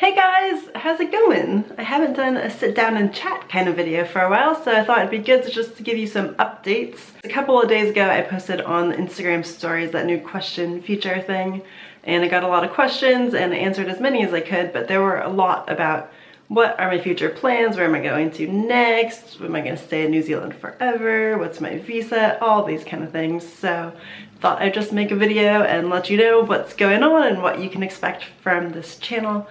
Hey guys, how's it going? I haven't done a sit down and chat kind of video for a while, so I thought it'd be good to give you some updates. A couple of days ago I posted on Instagram stories that new question feature thing, and I got a lot of questions and I answered as many as I could, but there were a lot about what are my future plans, where am I going to next, am I going to stay in New Zealand forever, what's my visa, all these kind of things. So thought I'd just make a video and let you know what's going on and what you can expect from this channel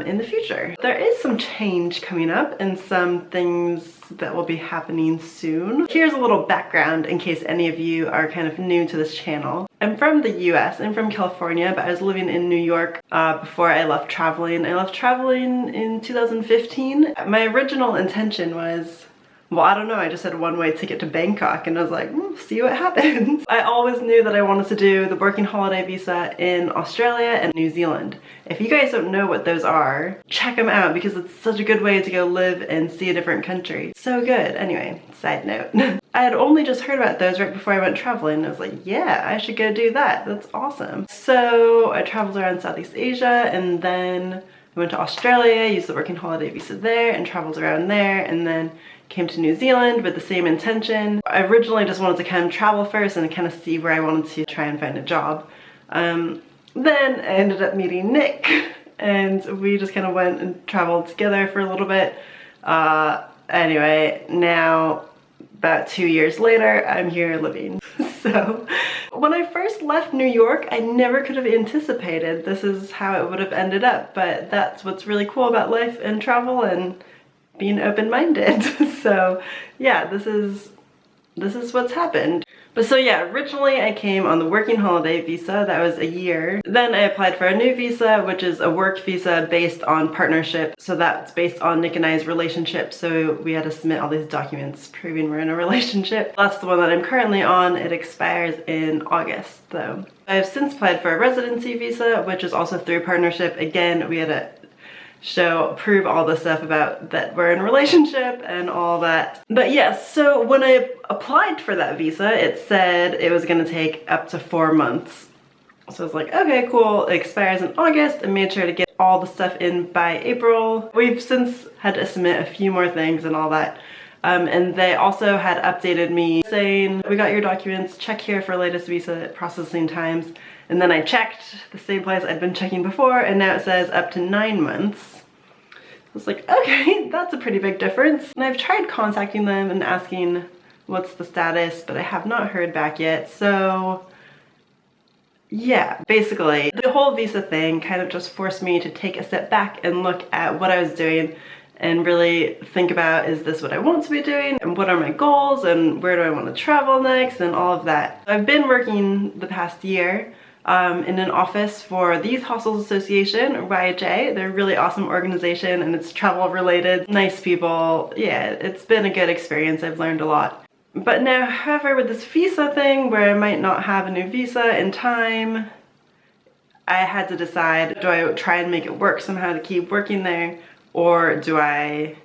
in the future. There is some change coming up and some things that will be happening soon. Here's a little background in case any of you are kind of new to this channel. I'm from the US, I'm from California, but I was living in New York before I left traveling. I left traveling in 2015. My original intention was, well, I don't know, I just had a one-way ticket to Bangkok and I was like, see what happens. I always knew that I wanted to do the working holiday visa in Australia and New Zealand. If you guys don't know what those are, check them out because it's such a good way to go live and see a different country. So good. Anyway, side note. I had only just heard about those right before I went traveling. I was like, yeah, I should go do that. That's awesome. So I traveled around Southeast Asia and then I went to Australia, used the working holiday visa there and traveled around there, and then came to New Zealand with the same intention. I originally just wanted to kind of travel first and kind of see where I wanted to try and find a job. Then I ended up meeting Nick and we just kind of went and traveled together for a little bit. Anyway, now about 2 years later, I'm here living. So when I first left New York, I never could have anticipated this is how it would have ended up, but that's what's really cool about life and travel and being open-minded. So yeah, this is what's happened. But so yeah, originally I came on the working holiday visa, that was a year. Then I applied for a new visa, which is a work visa based on partnership. So that's based on Nick and I's relationship. So we had to submit all these documents proving we're in a relationship. That's the one that I'm currently on. It expires in August though. I've since applied for a residency visa, which is also through partnership. Again, we had to prove all the stuff about that we're in a relationship and all that. But yes, so when I applied for that visa, it said it was gonna take up to 4 months. So I was like, okay, cool, it expires in August, and made sure to get all the stuff in by April. We've since had to submit a few more things and all that. And they also had updated me saying, we got your documents, check here for latest visa processing times. And then I checked the same place I'd been checking before, and now it says up to 9 months. I was like, okay, that's a pretty big difference. And I've tried contacting them and asking what's the status, but I have not heard back yet. So yeah, basically the whole visa thing kind of just forced me to take a step back and look at what I was doing and really think about, is this what I want to be doing? And what are my goals? And where do I want to travel next? And all of that. I've been working the past year in an office for the Youth Hostels Association, or YHA. They're a really awesome organization and it's travel related, nice people. Yeah, it's been a good experience. I've learned a lot. But now, however, with this visa thing where I might not have a new visa in time, I had to decide, do I try and make it work somehow to keep working there, or do I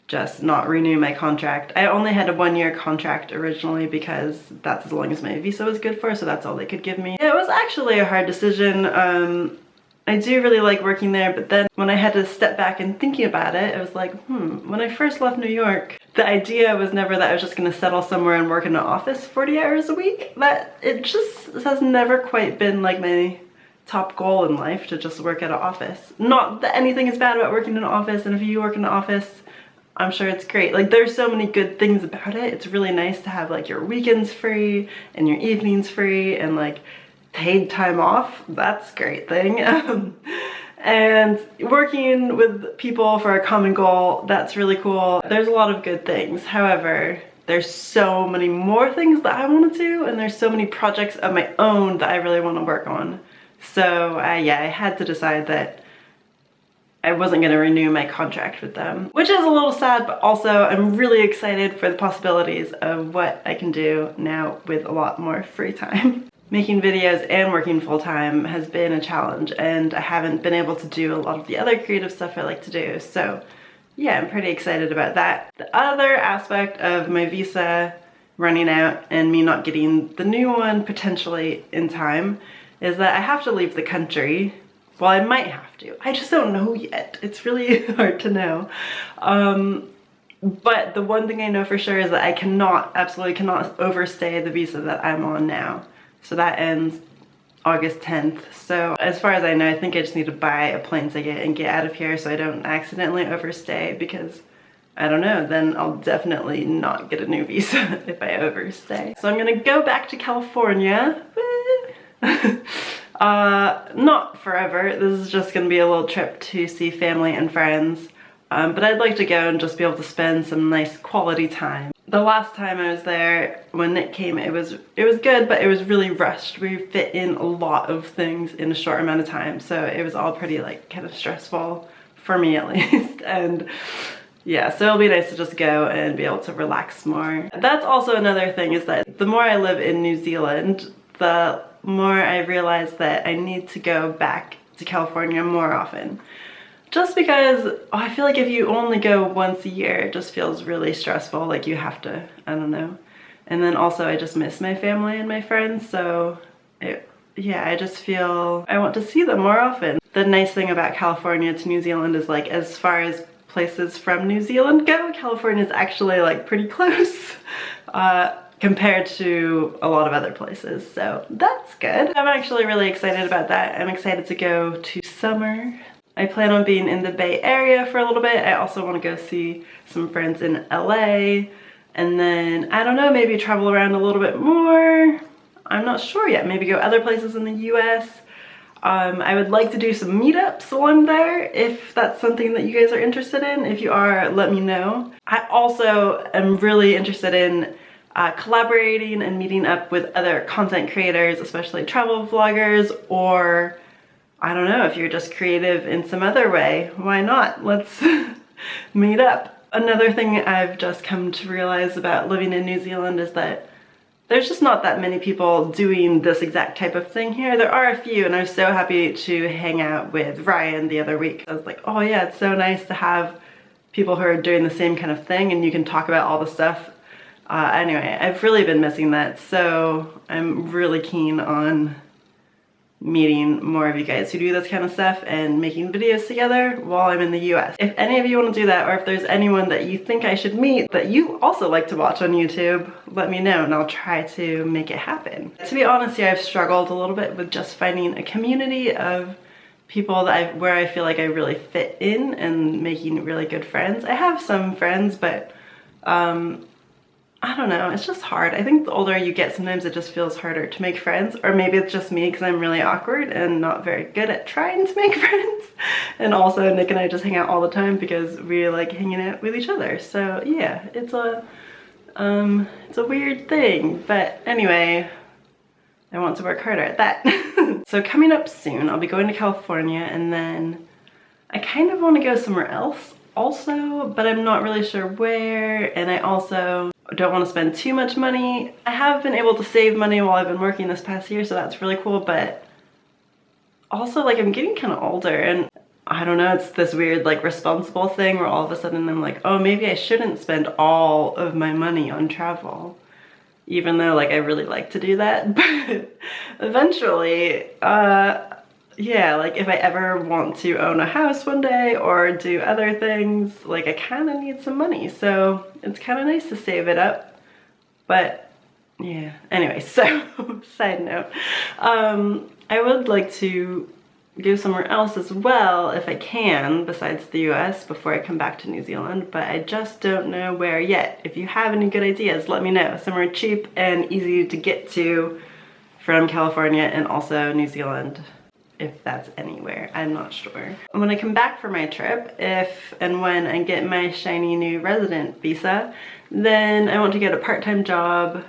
just not renew my contract? I only had a 1-year contract originally because that's as long as my visa was good for, so that's all they could give me. It was actually a hard decision. I do really like working there, but then when I had to step back and thinking about it, it was like, when I first left New York, the idea was never that I was just gonna settle somewhere and work in an office 40 hours a week. It just has never quite been like my top goal in life, to just work at an office. Not that anything is bad about working in an office, and if you work in an office, I'm sure it's great. Like, there's so many good things about it. It's really nice to have like your weekends free and your evenings free and like paid time off. That's a great thing. And working with people for a common goal, that's really cool. There's a lot of good things. However, there's so many more things that I want to do, and there's so many projects of my own that I really want to work on. So yeah, I had to decide that I wasn't going to renew my contract with them, which is a little sad, but also I'm really excited for the possibilities of what I can do now with a lot more free time. Making videos and working full-time has been a challenge, and I haven't been able to do a lot of the other creative stuff I like to do. So yeah, I'm pretty excited about that. The other aspect of my visa running out and me not getting the new one potentially in time is that I have to leave the country Well, I might have to. I just don't know yet. It's really hard to know. But the one thing I know for sure is that I absolutely cannot overstay the visa that I'm on now. So that ends August 10th. So as far as I know, I think I just need to buy a plane ticket and get out of here so I don't accidentally overstay, because I don't know, then I'll definitely not get a new visa if I overstay. So I'm gonna go back to California. Not forever. This is just gonna be a little trip to see family and friends. But I'd like to go and just be able to spend some nice quality time. The last time I was there, when Nick came, it was good, but it was really rushed. We fit in a lot of things in a short amount of time, so it was all pretty like kind of stressful for me at least. And yeah, so it'll be nice to just go and be able to relax more. That's also another thing, is that the more I live in New Zealand, the more I realize that I need to go back to California more often. Just because I feel like if you only go once a year, it just feels really stressful, like you have to, I don't know. And then also I just miss my family and my friends, so yeah, I just feel I want to see them more often. The nice thing about California to New Zealand is, like, as far as places from New Zealand go, California is actually like pretty close compared to a lot of other places, so that's good. I'm actually really excited about that. I'm excited to go to summer. I plan on being in the Bay Area for a little bit. I also want to go see some friends in LA, and then, I don't know, maybe travel around a little bit more. I'm not sure yet. Maybe go other places in the US. I would like to do some meetups while I'm there, if that's something that you guys are interested in. If you are, let me know. I also am really interested in collaborating and meeting up with other content creators, especially travel vloggers, or I don't know, if you're just creative in some other way, why not? Let's meet up. Another thing I've just come to realize about living in New Zealand is that there's just not that many people doing this exact type of thing here. There are a few, and I was so happy to hang out with Ryan the other week. I was like, oh yeah, it's so nice to have people who are doing the same kind of thing and you can talk about all the stuff. Anyway, I've really been missing that, so I'm really keen on meeting more of you guys who do this kind of stuff and making videos together while I'm in the US. If any of you want to do that, or if there's anyone that you think I should meet that you also like to watch on YouTube, let me know and I'll try to make it happen. To be honest here, I've struggled a little bit with just finding a community of people that where I feel like I really fit in and making really good friends. I have some friends, but I don't know, it's just hard. I think the older you get, sometimes it just feels harder to make friends, or maybe it's just me because I'm really awkward and not very good at trying to make friends. And also Nick and I just hang out all the time because we like hanging out with each other. So yeah, it's a weird thing, but anyway, I want to work harder at that. So coming up soon, I'll be going to California, and then I kind of want to go somewhere else also, but I'm not really sure where, and I also don't want to spend too much money. I have been able to save money while I've been working this past year, so that's really cool, but also like I'm getting kind of older, and I don't know, it's this weird like responsible thing where all of a sudden I'm like, oh, maybe I shouldn't spend all of my money on travel, even though like I really like to do that. But eventually, yeah, like if I ever want to own a house one day or do other things, like I kind of need some money, so it's kind of nice to save it up. But yeah, anyway, so side note, I would like to go somewhere else as well if I can, besides the US, before I come back to New Zealand, but I just don't know where yet. If you have any good ideas, let me know. Somewhere cheap and easy to get to from California and also New Zealand, if that's anywhere, I'm not sure. When I come back from my trip, if and when I get my shiny new resident visa, then I want to get a part-time job,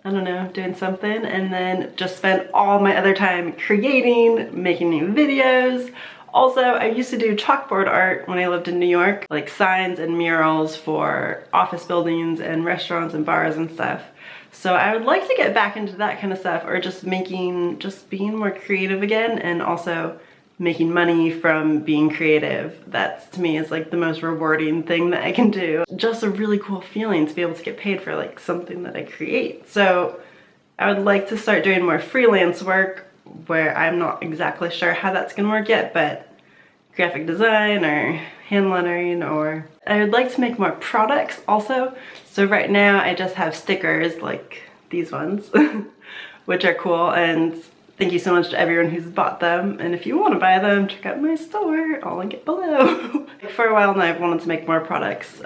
I don't know, doing something, and then just spend all my other time creating, making new videos. Also, I used to do chalkboard art when I lived in New York, like signs and murals for office buildings and restaurants and bars and stuff. So I would like to get back into that kind of stuff, or just being more creative again, and also making money from being creative. That to me is like the most rewarding thing that I can do. Just a really cool feeling to be able to get paid for like something that I create. So I would like to start doing more freelance work where I'm not exactly sure how that's gonna work yet, but graphic design or hand lettering, or I would like to make more products also. So right now I just have stickers like these ones, which are cool, and thank you so much to everyone who's bought them. And if you want to buy them, check out my store. I'll link it below. For a while now I've wanted to make more products,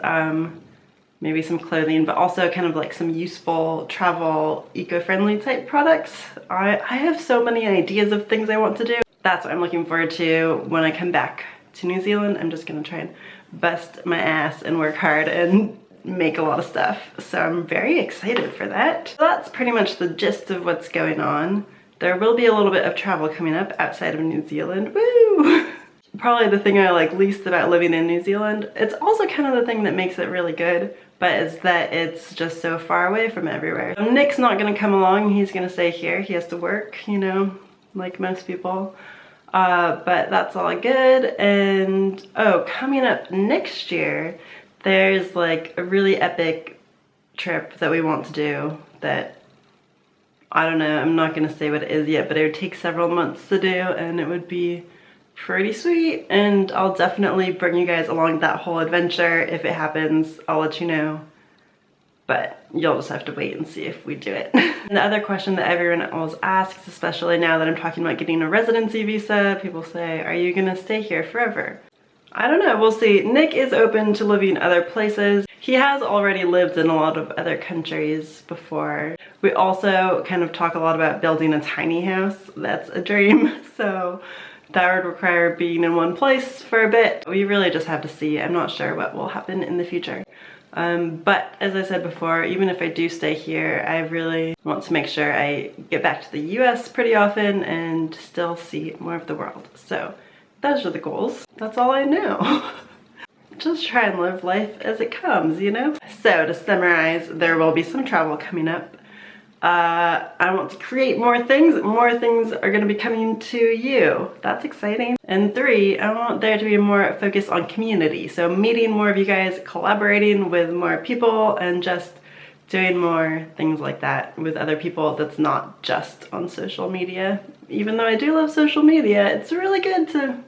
maybe some clothing, but also kind of like some useful travel, eco-friendly type products. I have so many ideas of things I want to do. That's what I'm looking forward to when I come back to New Zealand. I'm just gonna try and bust my ass and work hard and make a lot of stuff. So I'm very excited for that. So that's pretty much the gist of what's going on. There will be a little bit of travel coming up outside of New Zealand. Woo! Probably the thing I like least about living in New Zealand. It's also kind of the thing that makes it really good, but it's that it's just so far away from everywhere. Nick's not gonna come along. He's gonna stay here. He has to work, you know, like most people. But that's all good. And oh, coming up next year, there's like a really epic trip that we want to do that, I don't know, I'm not gonna say what it is yet, but it would take several months to do, and it would be pretty sweet. And I'll definitely bring you guys along that whole adventure. If it happens, I'll let you know. But you'll just have to wait and see if we do it. And the other question that everyone always asks, especially now that I'm talking about getting a residency visa, people say, are you gonna stay here forever? I don't know, we'll see. Nick is open to living other places. He has already lived in a lot of other countries before. We also kind of talk a lot about building a tiny house. That's a dream. So that would require being in one place for a bit. We really just have to see. I'm not sure what will happen in the future. But as I said before, even if I do stay here, I really want to make sure I get back to the US pretty often and still see more of the world. So those are the goals. That's all I know. Just try and live life as it comes, you know? So to summarize, there will be some travel coming up. I want to create more things. More things are going to be coming to you. That's exciting. And 3, I want there to be more focus on community. So meeting more of you guys, collaborating with more people, and just doing more things like that with other people that's not just on social media. Even though I do love social media, it's really good to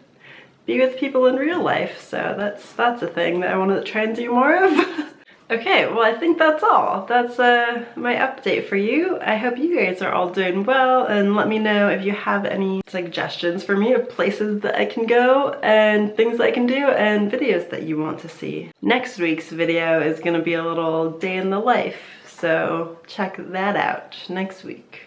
be with people in real life. So that's a thing that I want to try and do more of. Okay, well, I think that's all. That's my update for you. I hope you guys are all doing well, and let me know if you have any suggestions for me of places that I can go and things I can do and videos that you want to see. Next week's video is gonna be a little day in the life, so check that out next week.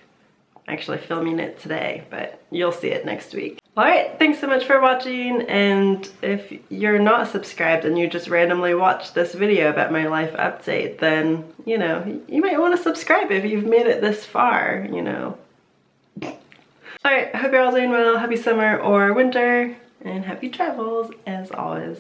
I'm actually filming it today, but you'll see it next week. Alright, thanks so much for watching, and if you're not subscribed and you just randomly watch this video about my life update, then, you know, you might want to subscribe if you've made it this far, you know. Alright, hope you're all doing well. Happy summer or winter, and happy travels as always.